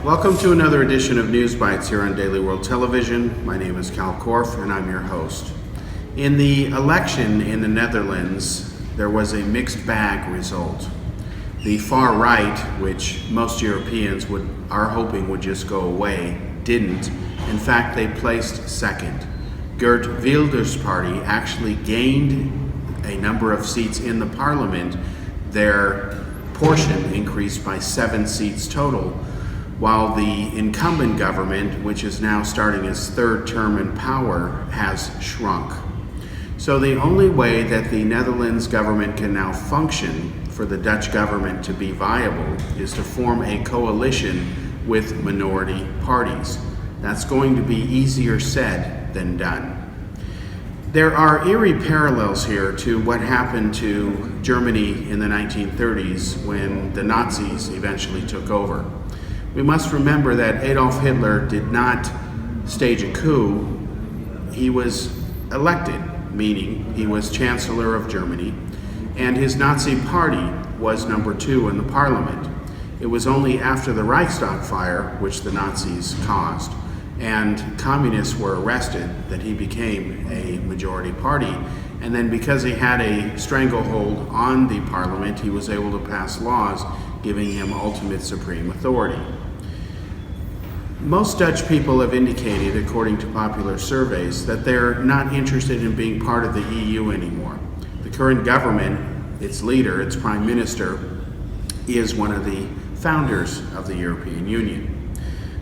Welcome to another edition of News Bites here on Daily World Television. My name is Kal Korff and I'm your host. In the election in the Netherlands, there was a mixed bag result. The far right, which most Europeans are hoping would just go away, didn't. In fact, they placed second. Geert Wilders' party actually gained a number of seats in the parliament. Their portion increased by 7 seats total, while the incumbent government, which is now starting its third term in power, has shrunk. So the only way that the Netherlands government can now function for the Dutch government to be viable is to form a coalition with minority parties. That's going to be easier said than done. There are eerie parallels here to what happened to Germany in the 1930s when the Nazis eventually took over. We must remember that Adolf Hitler did not stage a coup. He was elected, meaning he was Chancellor of Germany, and his Nazi party was number 2 in the parliament. It was only after the Reichstag fire, which the Nazis caused, and communists were arrested, that he became a majority party. And then because he had a stranglehold on the parliament, he was able to pass laws giving him ultimate supreme authority. Most Dutch people have indicated, according to popular surveys, that they're not interested in being part of the EU anymore. The current government, its leader, its prime minister, is one of the founders of the European Union.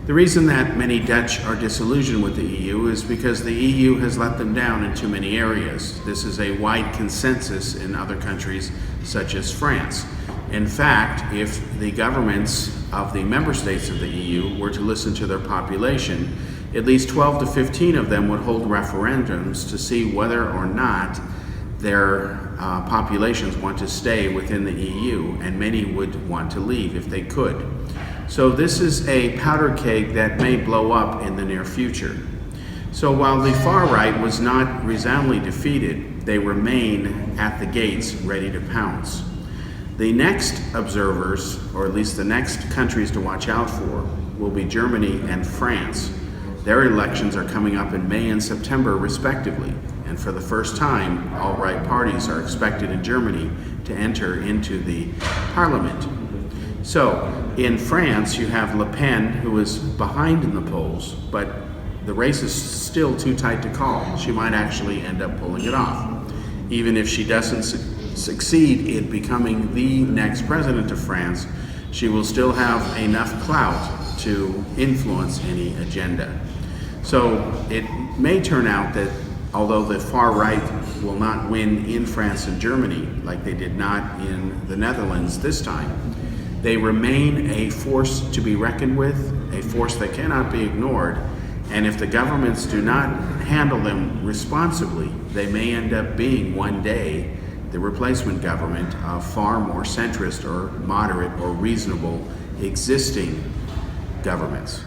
The reason that many Dutch are disillusioned with the EU is because the EU has let them down in too many areas. This is a wide consensus in other countries, such as France. In fact, if the governments of the member states of the EU were to listen to their population, at least 12 to 15 of them would hold referendums to see whether or not their populations want to stay within the EU, and many would want to leave if they could. So this is a powder keg that may blow up in the near future. So while the far right was not resoundingly defeated, they remain at the gates ready to pounce. The next observers, or at least the next countries to watch out for, will be Germany and France. Their elections are coming up in May and September respectively, and for the first time, alt-right parties are expected in Germany to enter into the parliament. So, in France, you have Le Pen, who is behind in the polls, but the race is still too tight to call. She might actually end up pulling it off. Even if she doesn't succeed in becoming the next president of France, she will still have enough clout to influence any agenda. So it may turn out that although the far right will not win in France and Germany, like they did not in the Netherlands this time, they remain a force to be reckoned with, a force that cannot be ignored, and if the governments do not handle them responsibly, they may end up being one day the replacement government of far more centrist or moderate or reasonable existing governments.